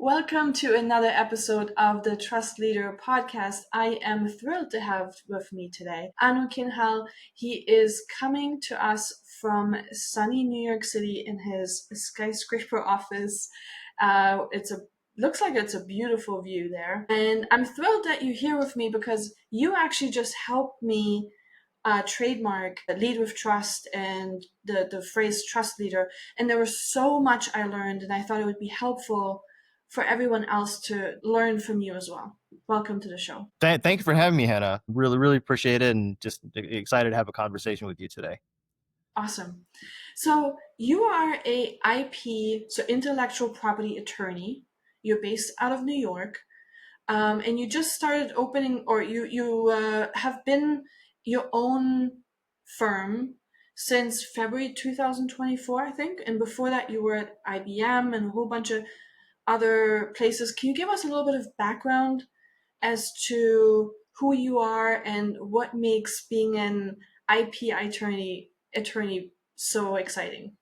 Welcome to another episode of the TrustLeader Podcast. I am thrilled to have with me today Anu Kinhal. He is coming to us from sunny New York City in his skyscraper office. Looks like it's a beautiful view there. And I'm thrilled that you're here with me because you actually just helped me trademark lead with trust and the phrase trust leader. And there was so much I learned, and I thought it would be helpful for everyone else to learn from you as well. Welcome to the show. Thank you for having me, Hannah. Really appreciate it, and just excited to have a conversation with you today. Awesome. So you are a IP, so intellectual property attorney. You're based out of New York, and you just started opening, or you have been your own firm since February 2024, I think. And before that, you were at IBM and a whole bunch of other places. Can you give us a little bit of background as to who you are and what makes being an IP attorney so exciting?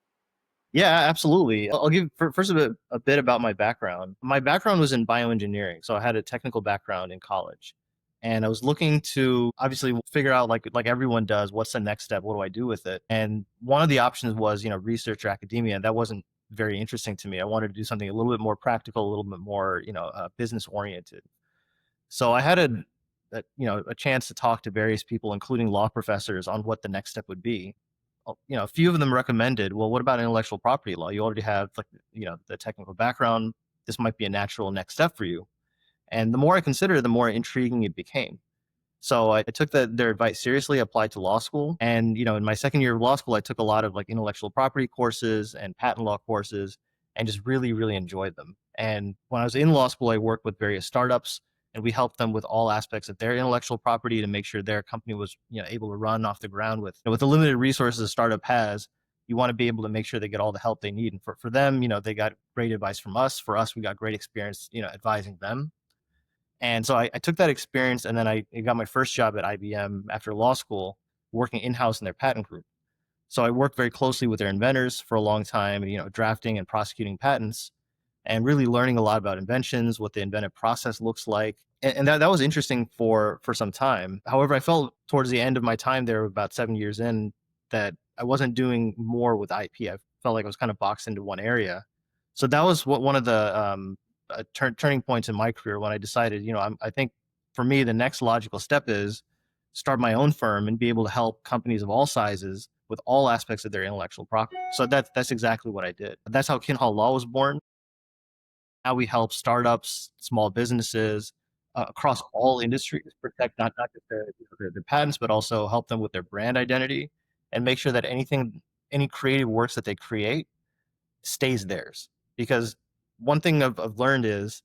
Yeah, absolutely. I'll give first a bit about my background. My background was in bioengineering, so I had a technical background in college. And I was looking to obviously figure out, like everyone does, what's the next step? What do I do with it? And one of the options was, research or academia. And that wasn't very interesting to me. I wanted to do something a little bit more practical, a little bit more, business oriented. So I had a chance to talk to various people, including law professors, on what the next step would be. A few of them recommended, well, what about intellectual property law? You already have the technical background. This might be a natural next step for you. And the more I considered, the more intriguing it became. So I took their advice seriously, applied to law school. And, in my second year of law school, I took a lot of intellectual property courses and patent law courses and just really enjoyed them. And when I was in law school, I worked with various startups and we helped them with all aspects of their intellectual property to make sure their company was able to run off the ground with the limited resources a startup has. You want to be able to make sure they get all the help they need. And for them, they got great advice from us. For us, we got great experience, advising them. And so I took that experience, and then I got my first job at IBM after law school, working in-house in their patent group. So I worked very closely with their inventors for a long time, drafting and prosecuting patents, and really learning a lot about inventions, what the inventive process looks like. And that was interesting for some time. However, I felt towards the end of my time there, about 7 years in, that I wasn't doing more with IP. I felt like I was kind of boxed into one area. So that was one of the turning points in my career when I decided, I think for me, the next logical step is start my own firm and be able to help companies of all sizes with all aspects of their intellectual property. So that's exactly what I did. That's how Kinhal Law was born. Now we help startups, small businesses across all industries protect not just their patents, but also help them with their brand identity and make sure that any creative works that they create stays theirs. Because one thing I've learned is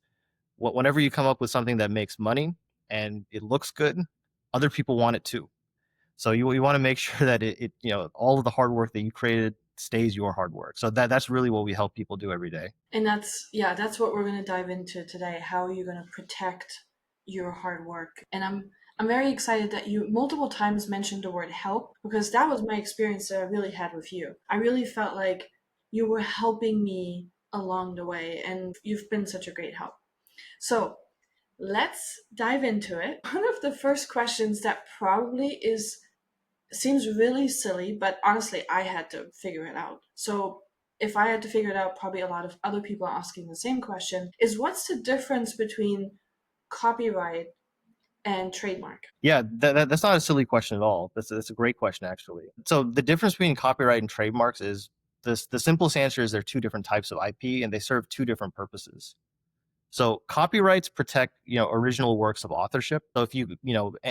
whenever you come up with something that makes money and it looks good, other people want it too. So you want to make sure that it all of the hard work that you created stays your hard work. So that's really what we help people do every day. And that's what we're going to dive into today, how you're going to protect your hard work. And I'm very excited that you multiple times mentioned the word help, because that was my experience that I really had with you. I really felt like you were helping me along the way, and you've been such a great help. So let's dive into it. One of the first questions that probably seems really silly, but honestly, I had to figure it out. So if I had to figure it out, probably a lot of other people are asking the same question, is what's the difference between copyright and trademark? Yeah, that's not a silly question at all. That's a great question, actually. So the difference between copyright and trademarks is the simplest answer is they're two different types of IP and they serve two different purposes. So copyrights protect, original works of authorship. So if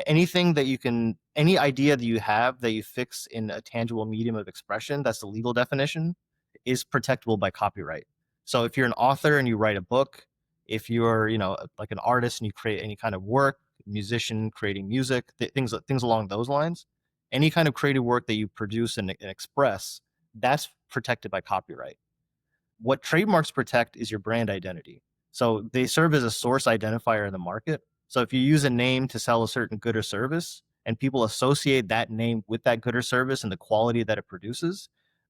anything that any idea that you have that you fix in a tangible medium of expression, that's the legal definition, is protectable by copyright. So if you're an author and you write a book, if you're, like an artist and you create any kind of work, musician creating music, things along those lines, any kind of creative work that you produce and express, that's protected by copyright. What trademarks protect is your brand identity. So they serve as a source identifier in the market. So if you use a name to sell a certain good or service and people associate that name with that good or service and the quality that it produces,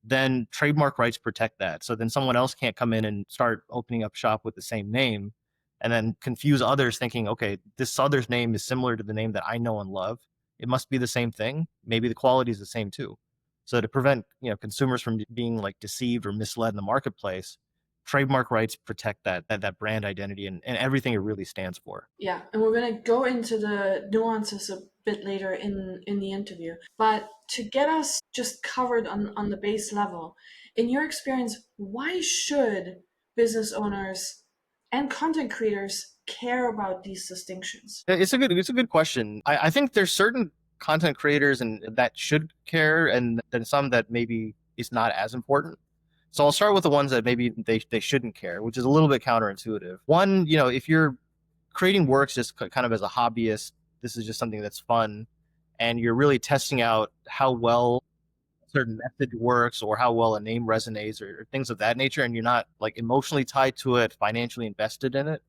then trademark rights protect that. So then someone else can't come in and start opening up shop with the same name and then confuse others thinking, okay, this other's name is similar to the name that I know and love. It must be the same thing. Maybe the quality is the same too. So to prevent, consumers from being like deceived or misled in the marketplace, trademark rights protect that brand identity and everything it really stands for. Yeah, and we're going to go into the nuances a bit later in the interview. But to get us just covered on the base level, in your experience, why should business owners and content creators care about these distinctions? It's a good question. I think there's certain content creators and that should care, and then some that maybe is not as important. So I'll start with the ones that maybe they shouldn't care, which is a little bit counterintuitive. One, if you're creating works just kind of as a hobbyist, this is just something that's fun, and you're really testing out how well a certain method works or how well a name resonates or things of that nature, and you're not like emotionally tied to it, financially invested in it,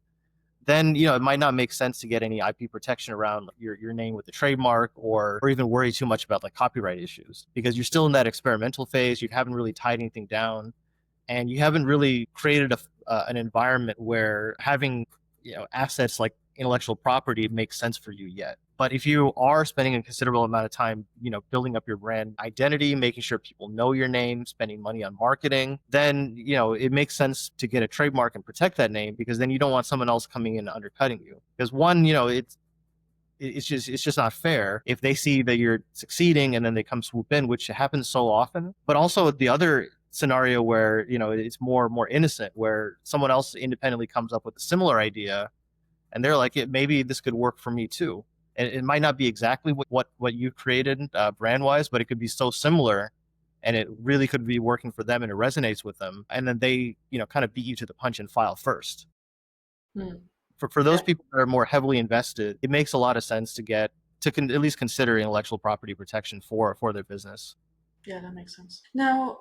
then it might not make sense to get any IP protection around your name with the trademark or even worry too much about like copyright issues because you're still in that experimental phase. You haven't really tied anything down, and you haven't really created an environment where having assets like intellectual property makes sense for you yet. But if you are spending a considerable amount of time, building up your brand identity, making sure people know your name, spending money on marketing, then, it makes sense to get a trademark and protect that name because then you don't want someone else coming in and undercutting you. Because one, it's just not fair if they see that you're succeeding and then they come swoop in, which happens so often. But also the other scenario where, it's more innocent, where someone else independently comes up with a similar idea and they're like, maybe this could work for me too. And it might not be exactly what you created brand wise, but it could be so similar and it really could be working for them and it resonates with them. And then they, kind of beat you to the punch and file first. Hmm. For those Yeah. people that are more heavily invested, it makes a lot of sense to at least consider intellectual property protection for their business. Yeah, that makes sense. Now,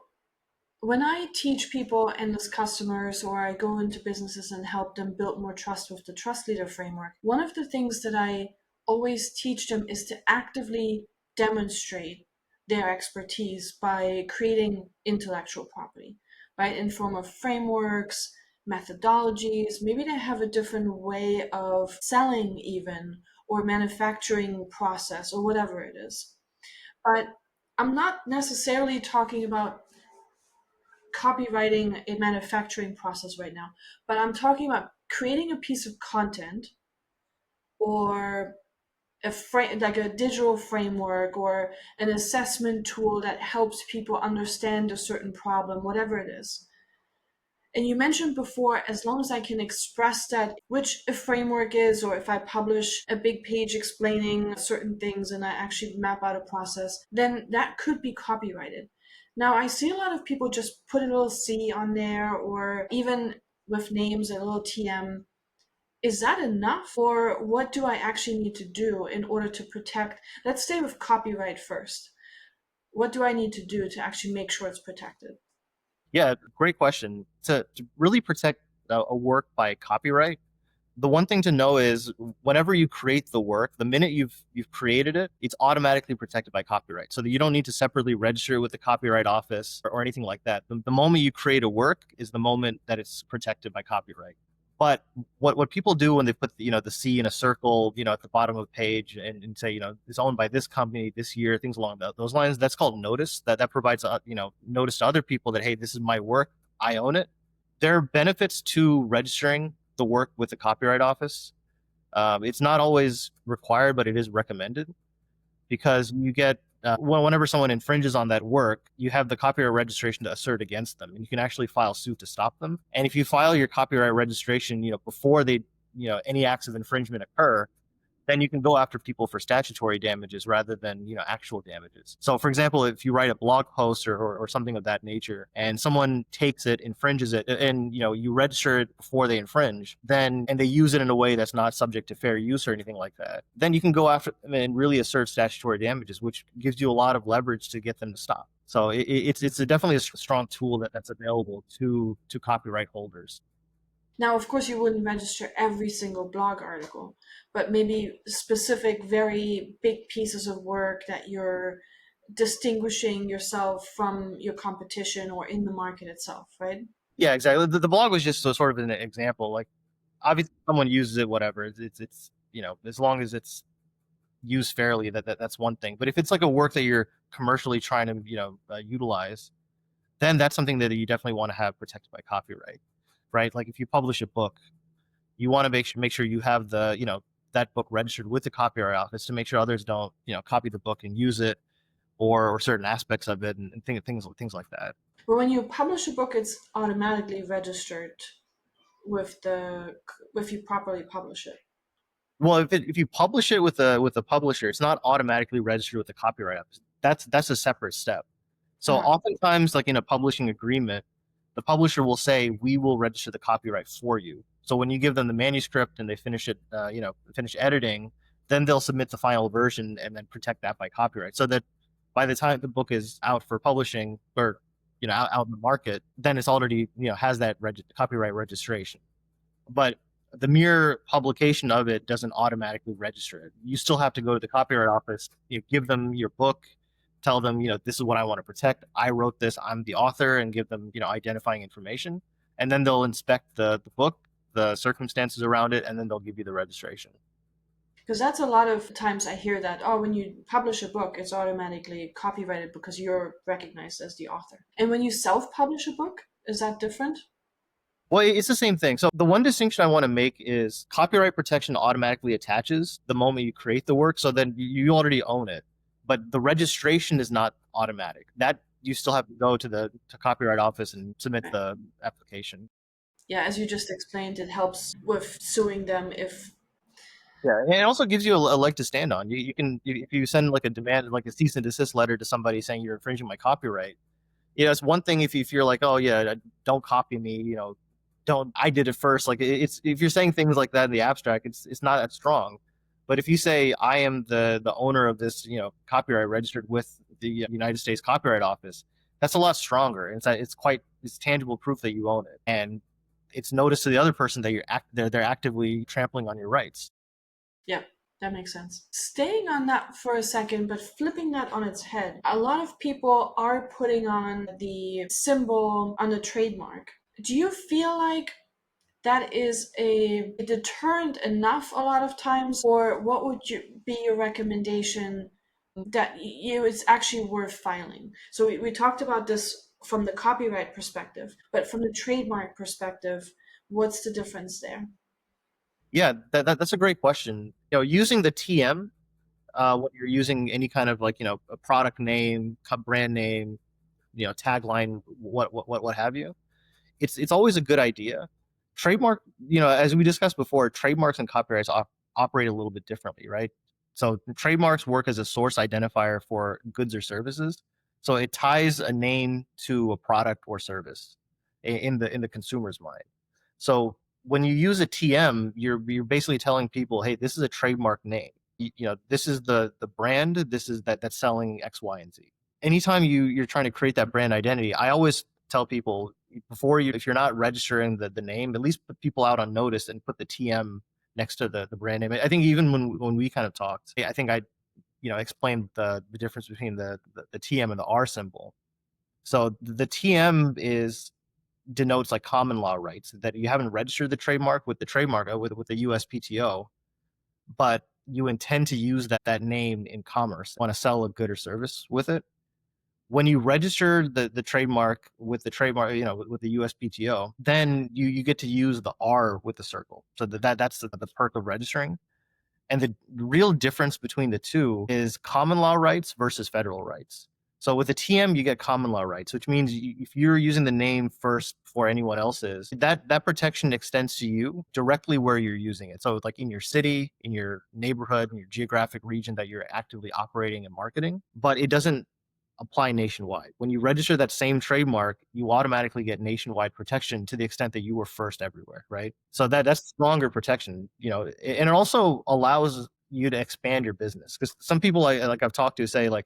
when I teach people and as customers, or I go into businesses and help them build more trust with the Trust Leader framework, one of the things that I always teach them is to actively demonstrate their expertise by creating intellectual property, right? In form of frameworks, methodologies. Maybe they have a different way of selling even, or manufacturing process, or whatever it is. But I'm not necessarily talking about copywriting a manufacturing process right now, but I'm talking about creating a piece of content or like a digital framework or an assessment tool that helps people understand a certain problem, whatever it is. And you mentioned before, as long as I can express that, which a framework is, or if I publish a big page explaining certain things and I actually map out a process, then that could be copyrighted. Now, I see a lot of people just put a little C on there, or even with names, a little TM. Is that enough? Or what do I actually need to do in order to protect? Let's stay with copyright first. What do I need to do to actually make sure it's protected? Yeah, great question. To really protect a work by copyright, the one thing to know is whenever you create the work, the minute you've created it, it's automatically protected by copyright. So that you don't need to separately register it with the copyright office or anything like that. The moment you create a work is the moment that it's protected by copyright. But what people do when they put the C in a circle, at the bottom of a page and say, it's owned by this company this year, things along those lines, that's called notice. That provides notice to other people that, hey, this is my work, I own it. There are benefits to registering the work with the Copyright Office. It's not always required, but it is recommended because you get whenever someone infringes on that work, you have the copyright registration to assert against them, and you can actually file suit to stop them. And if you file your copyright registration, before any acts of infringement occur, then you can go after people for statutory damages rather than actual damages. So for example, if you write a blog post or something of that nature and someone takes it, infringes it, and you register it before they infringe, then and they use it in a way that's not subject to fair use or anything like that, then you can go after them and really assert statutory damages, which gives you a lot of leverage to get them to stop. So it's definitely a strong tool that's available to copyright holders. Now, of course, you wouldn't register every single blog article, but maybe specific, very big pieces of work that you're distinguishing yourself from your competition or in the market itself, right? Yeah, exactly. The blog was just sort of an example. Like, obviously, someone uses it, whatever. It's as long as it's used fairly, that's one thing. But if it's like a work that you're commercially trying to utilize, then that's something that you definitely want to have protected by copyright, right? Like if you publish a book, you want to make sure you have that book registered with the copyright office to make sure others don't copy the book and use it, or certain aspects of it, and things like that. But when you publish a book, it's automatically registered with the if you properly publish it. Well, if you publish it with a publisher, it's not automatically registered with the copyright office. That's a separate step. So Uh-huh. oftentimes, like in a publishing agreement, the publisher will say, we will register the copyright for you. So when you give them the manuscript and they finish it, finish editing, then they'll submit the final version and then protect that by copyright. So that by the time the book is out for publishing, or out in the market, then it's already has that copyright registration. But the mere publication of it doesn't automatically register it. You still have to go to the copyright office, give them your book, tell them, this is what I want to protect. I wrote this, I'm the author, and give them, identifying information. And then they'll inspect the book, the circumstances around it, and then they'll give you the registration. Because that's a lot of times I hear that, oh, when you publish a book, it's automatically copyrighted because you're recognized as the author. And when you self publish a book, is that different? Well, it's the same thing. So the one distinction I want to make is copyright protection automatically attaches the moment you create the work. So then you already own it, but the registration is not automatic. That you still have to go to the copyright office and submit the application. Yeah, as you just explained, it helps with suing them if. Yeah, and it also gives you a leg to stand on. You can, if you send like a demand, like a cease and desist letter to somebody saying you're infringing my copyright. It's one thing if you're like, oh yeah, don't copy me, don't, I did it first. Like it's, if you're saying things like that in the abstract, it's not that strong. But if you say I am the owner of this, copyright registered with the United States Copyright Office, that's a lot stronger. It's tangible proof that you own it, and it's notice to the other person that they're actively trampling on your rights. Yeah, that makes sense. Staying on that for a second, but flipping that on its head, a lot of people are putting on the symbol on the trademark. Do you feel like that is a deterrent enough a lot of times, or what would be your recommendation that it's actually worth filing? So we talked about this from the copyright perspective, but from the trademark perspective, what's the difference there? Yeah, that's a great question. Using the TM, when you're using any kind of like a product name, brand name, tagline, what have you, it's always a good idea. Trademark, as we discussed before, trademarks and copyrights operate a little bit differently, right? So trademarks work as a source identifier for goods or services. So it ties a name to a product or service in the consumer's mind. So when you use a TM, you're basically telling people, hey, this is a trademark name. This is the brand. This is that's selling X, Y, and Z. Anytime you're trying to create that brand identity, I always tell people before if you're not registering the name, at least put people out on notice and put the TM next to the brand name. I think even when we kind of talked, I think I explained the difference between the TM and the R symbol. So the TM denotes like common law rights, that you haven't registered the trademark with the trademark with the USPTO, but you intend to use that name in commerce, want to sell a good or service with it. When you register the trademark with the trademark, with the USPTO, then you get to use the R with the circle. So that's the perk of registering. And the real difference between the two is common law rights versus federal rights. So with a TM, you get common law rights, which means if you're using the name first before anyone else is, that protection extends to you directly where you're using it. So like in your city, in your neighborhood, in your geographic region that you're actively operating and marketing, but it doesn't apply nationwide. When you register that same trademark, you automatically get nationwide protection to the extent that you were first everywhere, right? So that's stronger protection, and it also allows you to expand your business, because some people like I've talked to say like,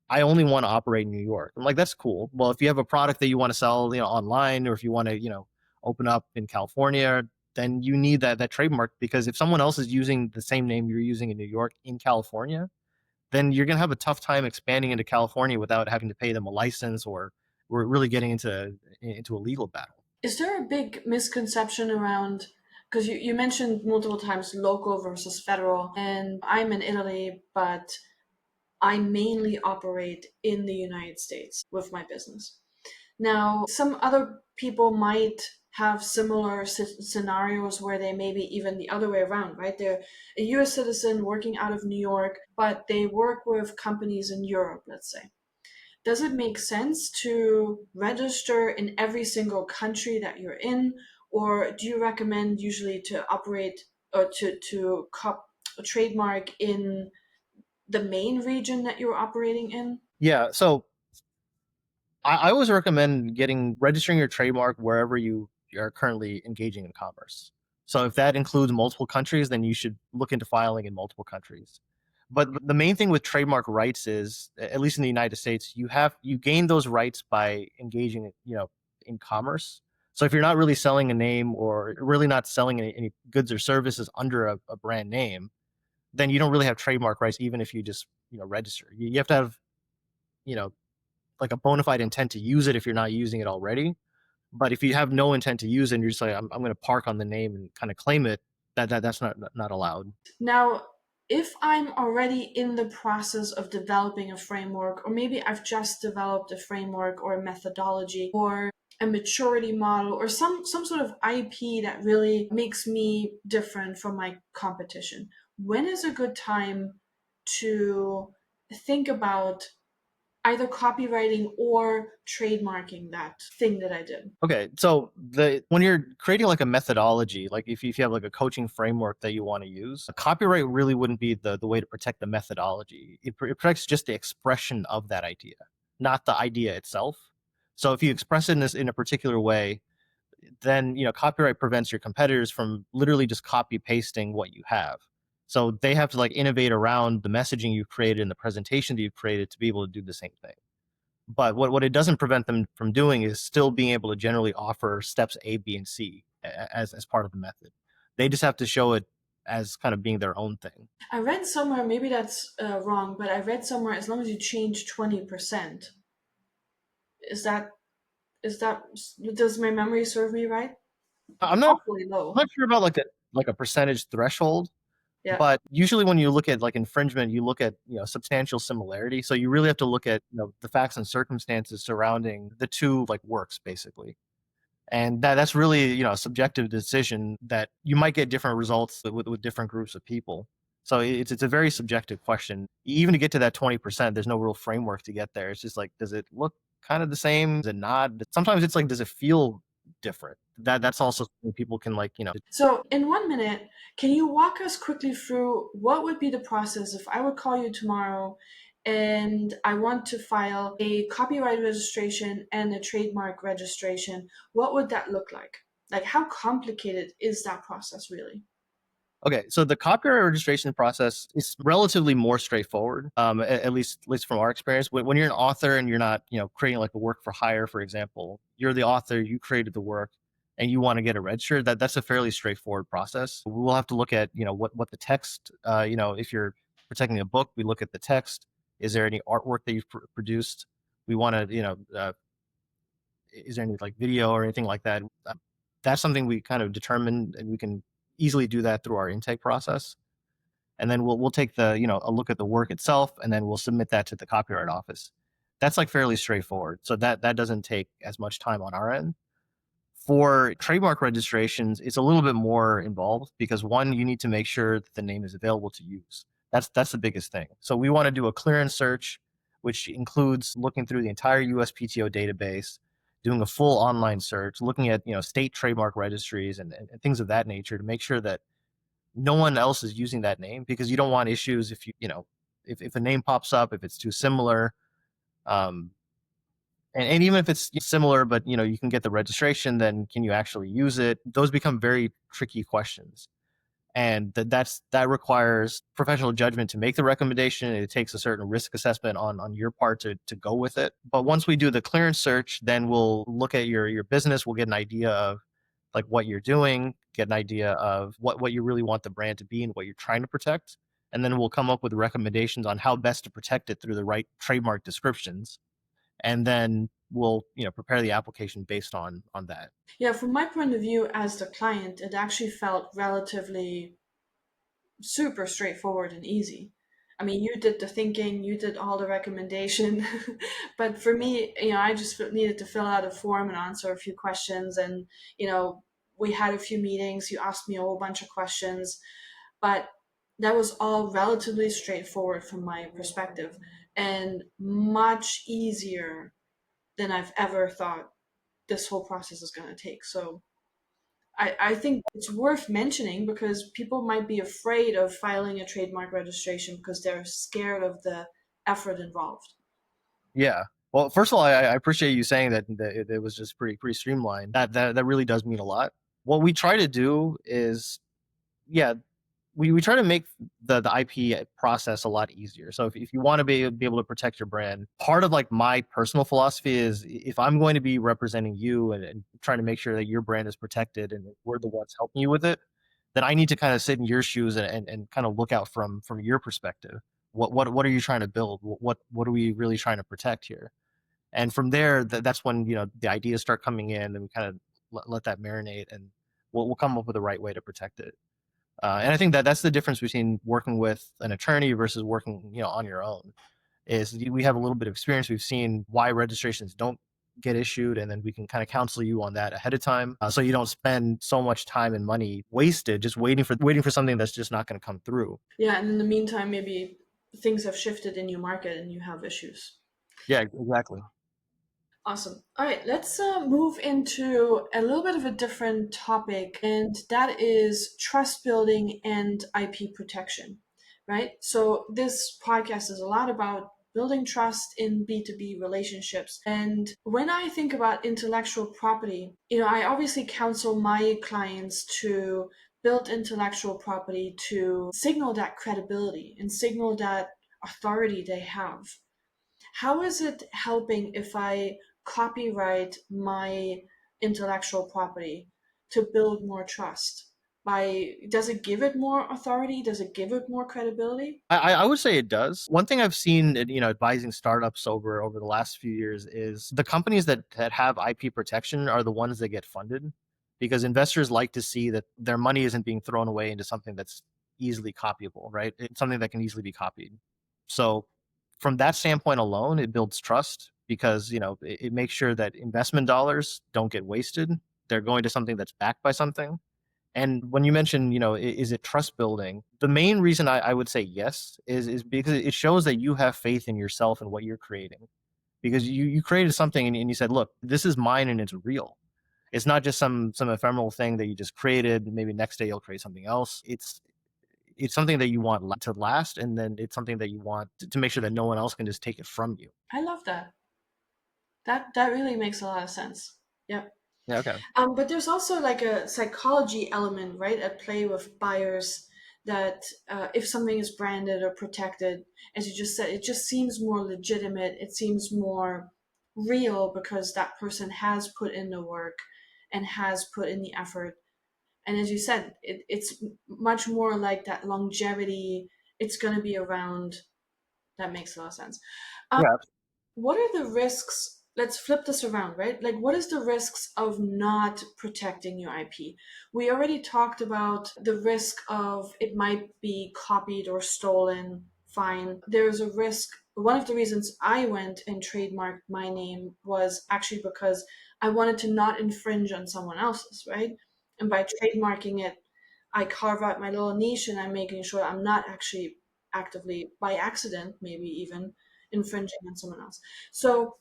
I only want to operate in New York. I'm like, that's cool. Well, if you have a product that you want to sell, online, or if you want to, open up in California, then you need that trademark, because if someone else is using the same name you're using in New York in California, then you're going to have a tough time expanding into California without having to pay them a license, or we're really getting into a legal battle. Is there a big misconception around, because you mentioned multiple times local versus federal, and I'm in Italy, but I mainly operate in the United States with my business. Now, some other people might have similar scenarios where they maybe even the other way around, right? They're a US citizen working out of New York, but they work with companies in Europe, let's say. Does it make sense to register in every single country that you're in, or do you recommend usually to operate or to trademark in the main region that you're operating in? Yeah, so I always recommend registering your trademark wherever you are currently engaging in commerce. So if that includes multiple countries, then you should look into filing in multiple countries. But the main thing with trademark rights is, at least in the United States, you gain those rights by engaging, in commerce. So if you're not really selling a name, or really not selling any goods or services under a brand name, then you don't really have trademark rights, even if you just, register. You have to have, you know, like a bona fide intent to use it if you're not using it already. But if you have no intent to use it and you're just like, I'm going to park on the name and kind of claim it, that's not allowed. Now, if I'm already in the process of developing a framework, or maybe I've just developed a framework or a methodology or a maturity model or some sort of IP that really makes me different from my competition, when is a good time to think about either copywriting or trademarking that thing that I did? Okay, so when you're creating like a methodology, like if you have like a coaching framework that you want to use, copyright really wouldn't be the way to protect the methodology. It protects just the expression of that idea, not the idea itself. So if you express it in a particular way, then copyright prevents your competitors from literally just copy pasting what you have. So they have to like innovate around the messaging you've created and the presentation that you've created to be able to do the same thing. But what it doesn't prevent them from doing is still being able to generally offer steps A, B, and C as part of the method. They just have to show it as kind of being their own thing. I read somewhere, maybe that's wrong, but I read somewhere as long as you change 20%. Is that is that does my memory serve me right? I'm not Awfully I'm low. not sure about like a percentage threshold, Yeah. but usually when you look at like infringement, you look at substantial similarity. So you really have to look at the facts and circumstances surrounding the two like works basically. And that's really a subjective decision that you might get different results with different groups of people. So it's a very subjective question. Even to get to that 20%, there's no real framework to get there. It's just like, does it look kind of the same? Does it not? Sometimes it's like, does it feel different? That's also something people can So, in 1 minute, can you walk us quickly through what would be the process if I would call you tomorrow and I want to file a copyright registration and a trademark registration? What would that look like? Like, how complicated is that process really? Okay, so the copyright registration process is relatively more straightforward, at least from our experience. When you're an author and you're not, creating like a work for hire, for example, you're the author, you created the work, and you want to get it registered. That's a fairly straightforward process. We'll have to look at, what the text, if you're protecting a book, we look at the text. Is there any artwork that you've produced? We want to, is there any like video or anything like that? That's something we kind of determine, and we can easily do that through our intake process. And then we'll take a look at the work itself, and then we'll submit that to the copyright office. That's like fairly straightforward. So that doesn't take as much time on our end. For trademark registrations, it's a little bit more involved because one, you need to make sure that the name is available to use. That's the biggest thing. So we want to do a clearance search, which includes looking through the entire USPTO database, doing a full online search, looking at state trademark registries and things of that nature to make sure that no one else is using that name, because you don't want issues if if a name pops up, if it's too similar. Um, and even if it's similar, but you can get the registration, then can you actually use it? Those become very tricky questions. And that requires professional judgment to make the recommendation. It takes a certain risk assessment on your part to go with it. But once we do the clearance search, then we'll look at your business. We'll get an idea of like what you're doing, get an idea of what you really want the brand to be and what you're trying to protect. and then we'll come up with recommendations on how best to protect it through the right trademark descriptions, and then we'll prepare the application based on that. Yeah, from my point of view as the client, it actually felt relatively super straightforward and easy. I mean, you did the thinking, you did all the recommendation, but for me, I just needed to fill out a form and answer a few questions, and we had a few meetings. You asked me a whole bunch of questions, but that was all relatively straightforward from my perspective, and much easier than I've ever thought this whole process is going to take. So I think it's worth mentioning because people might be afraid of filing a trademark registration because they're scared of the effort involved. Yeah. Well, first of all, I appreciate you saying that it was just pretty streamlined. That really does mean a lot. What we try to do is, yeah, we try to make the IP process a lot easier. So if you want to be able to protect your brand, part of like my personal philosophy is, if I'm going to be representing you and trying to make sure that your brand is protected and we're the ones helping you with it, then I need to kind of sit in your shoes and kind of look out from your perspective. What are you trying to build? What are we really trying to protect here? And from there, that's when the ideas start coming in, and we kind of let that marinate, and we'll come up with the right way to protect it. And I think that's the difference between working with an attorney versus working on your own. Is we have a little bit of experience. We've seen why registrations don't get issued, and then we can kind of counsel you on that ahead of time, so you don't spend so much time and money wasted just waiting for something that's just not going to come through. Yeah, and in the meantime, maybe things have shifted in your market and you have issues. Yeah, exactly. Awesome. All right, let's move into a little bit of a different topic, and that is trust building and IP protection, right? So, this podcast is a lot about building trust in B2B relationships. And when I think about intellectual property, I obviously counsel my clients to build intellectual property to signal that credibility and signal that authority they have. How is it helping if I copyright my intellectual property to build more trust? Does it give it more authority? Does it give it more credibility? I would say it does. One thing I've seen, advising startups over the last few years, is the companies that have IP protection are the ones that get funded, because investors like to see that their money isn't being thrown away into something that's easily copyable, right? It's something that can easily be copied. So from that standpoint alone, it builds trust, because it makes sure that investment dollars don't get wasted. They're going to something that's backed by something. And when you mention, is it trust building? The main reason I would say yes is because it shows that you have faith in yourself and what you're creating. Because you created something, and you said, look, this is mine and it's real. It's not just some ephemeral thing that you just created. Maybe next day you'll create something else. It's something that you want to last, and then it's something that you want to make sure that no one else can just take it from you. I love that. That really makes a lot of sense. Yep. Yeah. Okay. But there's also like a psychology element, right, at play with buyers that if something is branded or protected, as you just said, it just seems more legitimate. It seems more real because that person has put in the work and has put in the effort. And as you said, it's much more like that longevity. It's going to be around. That makes a lot of sense. Um, Yeah. what are the risks? Let's flip this around, right? Like, what is the risks of not protecting your IP? We already talked about the risk of it might be copied or stolen. Fine. There's a risk. One of the reasons I went and trademarked my name was actually because I wanted to not infringe on someone else's, right? And by trademarking it, I carve out my little niche and I'm making sure I'm not actually actively, by accident, maybe even infringing on someone else. So,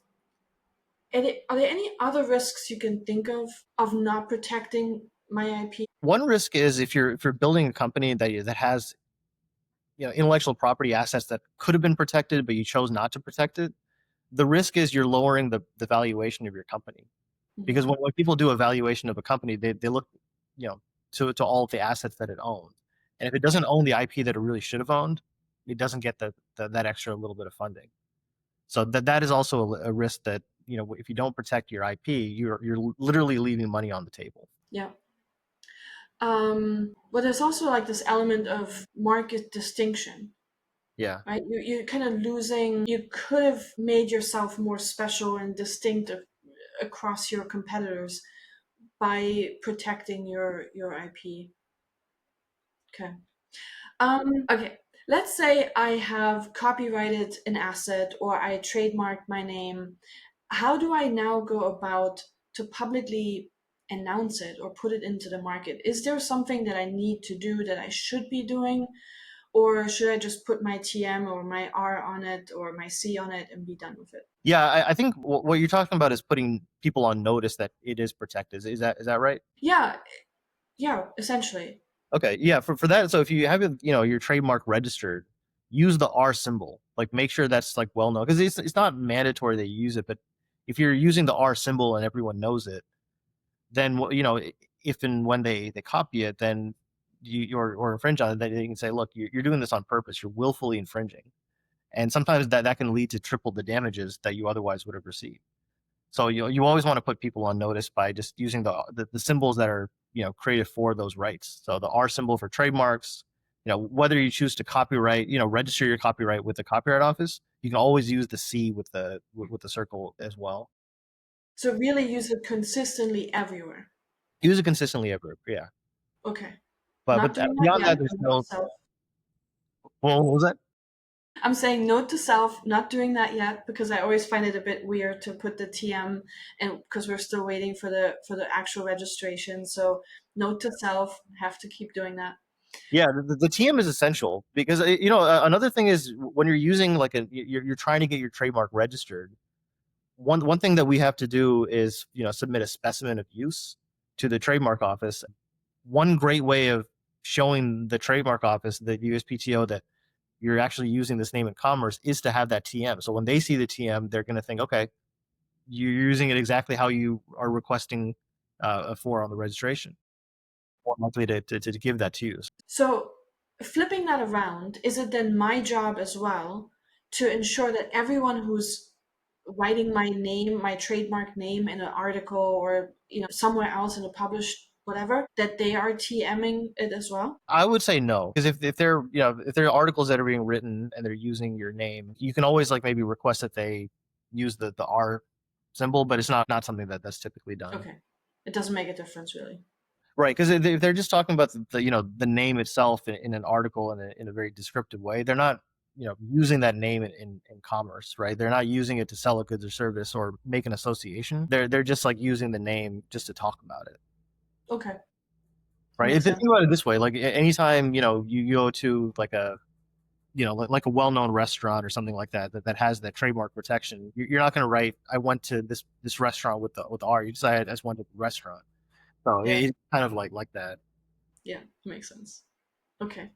are there any other risks you can think of not protecting my IP? One risk is, if you're building a company that has intellectual property assets that could have been protected, but you chose not to protect it. The risk is you're lowering the valuation of your company, because Mhm. when people do a valuation of a company, they look, you know, to all of the assets that it owns. And if it doesn't own the IP that it really should have owned, it doesn't get that extra little bit of funding. So that is also a risk, that if you don't protect your IP, you're literally leaving money on the table. Yeah. But there's also like this element of market distinction, Yeah. right? You're kind of losing, you could have made yourself more special and distinct across your competitors by protecting your IP. Okay. Okay. Let's say I have copyrighted an asset or I trademarked my name. How do I now go about to publicly announce it or put it into the market? Is there something that I need to do that I should be doing? Or should I just put my TM or my R on it or my C on it and be done with it? Yeah, I think what you're talking about is putting people on notice that it is protected. Is that right? Yeah, yeah, essentially. Okay, yeah. For that, so if you have your trademark registered, use the R symbol. Like make sure that's like well known because it's not mandatory that you use it, but if you're using the R symbol and everyone knows it, then if and when they copy it, then or infringe on it, then they can say, look, you're doing this on purpose. You're willfully infringing, and sometimes that can lead to triple the damages that you otherwise would have received. So you always want to put people on notice by just using the symbols that are created for those rights. So the R symbol for trademarks, whether you choose to copyright, register your copyright with the Copyright Office, you can always use the C with the circle as well. So really use it consistently everywhere. Use it consistently everywhere, yeah. Okay. But Not doing that beyond yet. that, there's I'm not no. self. Well, what was that? I'm saying note to self, not doing that yet because I always find it a bit weird to put the TM and because we're still waiting for the actual registration. So note to self, have to keep doing that. Yeah, the TM is essential because another thing is when you're using like you're trying to get your trademark registered. One thing that we have to do is submit a specimen of use to the trademark office. One great way of showing the trademark office, the USPTO, that you're actually using this name in commerce is to have that TM. So when they see the TM, they're going to think, okay, you're using it exactly how you are requesting for on the registration. More likely to give that to you. So flipping that around, is it then my job as well to ensure that everyone who's writing my name, my trademark name in an article or somewhere else in a published whatever, that they are TMing it as well? I would say no, because if they're if there are articles that are being written and they're using your name, you can always like maybe request that they use the R symbol, but it's not something that's typically done. Okay. It doesn't make a difference really. Right, because if they're just talking about the name itself in an article in a very descriptive way, they're not using that name in commerce, right? They're not using it to sell a goods or service or make an association. They're just like using the name just to talk about it, Okay. right? If Makes you think sense. about it this way, like anytime you go to like a like a well-known restaurant or something like that has that trademark protection, you're not going to write, I went to this restaurant with the R. You just say, I just went to the restaurant. So Yeah. it's kind of like that. Yeah. Makes sense. Okay.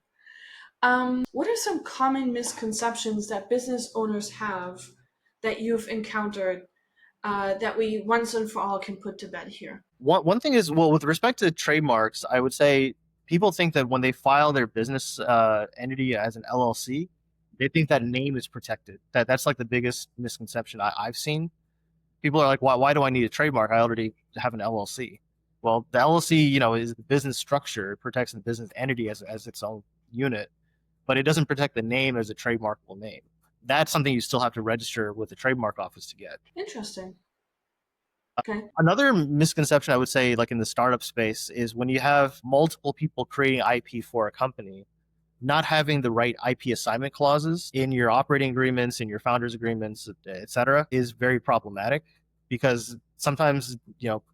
What are some common misconceptions that business owners have that you've encountered that we once and for all can put to bed here? One thing is, well, with respect to trademarks, I would say people think that when they file their business entity as an LLC, they think that name is protected. That's like the biggest misconception I've seen. People are like, why do I need a trademark? I already have an LLC. Well, the LLC, is the business structure. It protects the business entity as its own unit, but it doesn't protect the name as a trademarkable name. That's something you still have to register with the trademark office to get. Interesting. Okay. Another misconception I would say, like in the startup space, is when you have multiple people creating IP for a company, not having the right IP assignment clauses in your operating agreements, in your founders agreements, et cetera, is very problematic because sometimes,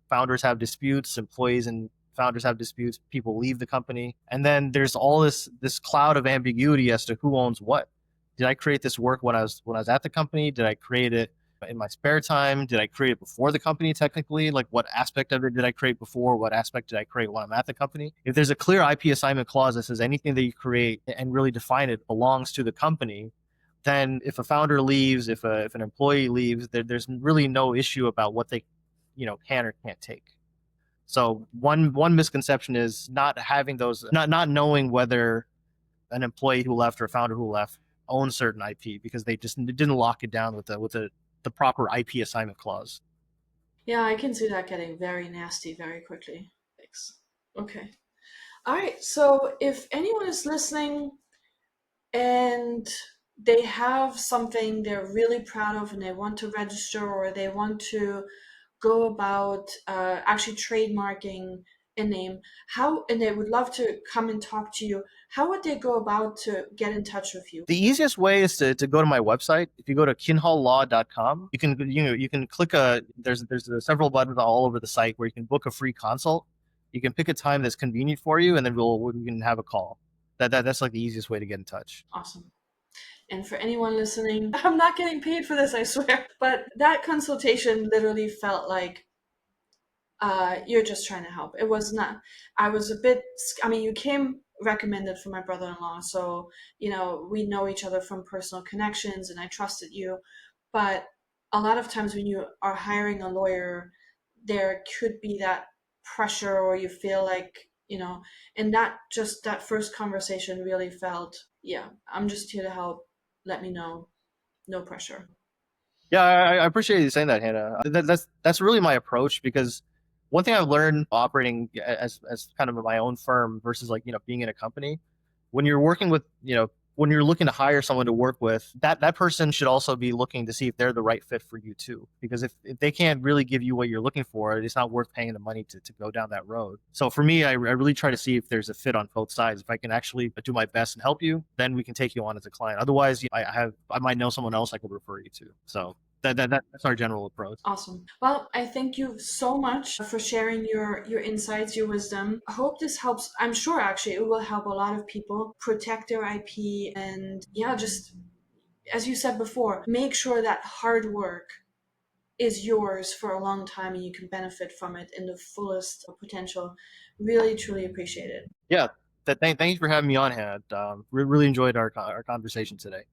founders have disputes, employees and founders have disputes, people leave the company. And then there's all this cloud of ambiguity as to who owns what. Did I create this work when I was at the company? Did I create it in my spare time? Did I create it before the company technically? Like what aspect of it did I create before? What aspect did I create when I'm at the company? If there's a clear IP assignment clause that says anything that you create and really define it belongs to the company, then if a founder leaves, if an employee leaves, there's really no issue about what they can or can't take. So one misconception is not having those, not knowing whether an employee who left or a founder who left owns certain IP because they just didn't lock it down with the proper IP assignment clause. Yeah, I can see that getting very nasty very quickly. Thanks. Okay. All right. So if anyone is listening and they have something they're really proud of and they want to register, or they want to go about actually trademarking a name, how, and they would love to come and talk to you, how would they go about to get in touch with you? The easiest way is to go to my website. If you go to kinhallaw.com, you can click there's several buttons all over the site where you can book a free consult. You can pick a time that's convenient for you, and then we can have a call. That's like the easiest way to get in touch. Awesome. And for anyone listening, I'm not getting paid for this, I swear. But that consultation literally felt like you're just trying to help. It was not, I was a bit, I mean, you came recommended for my brother in law. So, we know each other from personal connections and I trusted you. But a lot of times when you are hiring a lawyer, there could be that pressure or you feel like, and that first conversation really felt, yeah, I'm just here to help. Let me know. No pressure. Yeah, I appreciate you saying that, Hannah. That's really my approach because one thing I've learned operating as kind of my own firm versus like being in a company, when you're working with when you're looking to hire someone to work with, that person should also be looking to see if they're the right fit for you too. Because if they can't really give you what you're looking for, it's not worth paying the money to go down that road. So for me, I really try to see if there's a fit on both sides. If I can actually do my best and help you, then we can take you on as a client. Otherwise, I might know someone else I could refer you to. So that's our general approach. Awesome. Well, I thank you so much for sharing your insights, your wisdom. I hope this helps. I'm sure actually it will help a lot of people protect their IP and yeah, just as you said before, make sure that hard work is yours for a long time and you can benefit from it in the fullest potential. Really, truly appreciate it. Yeah. Thank you for having me on, Hannah. Really enjoyed our conversation today.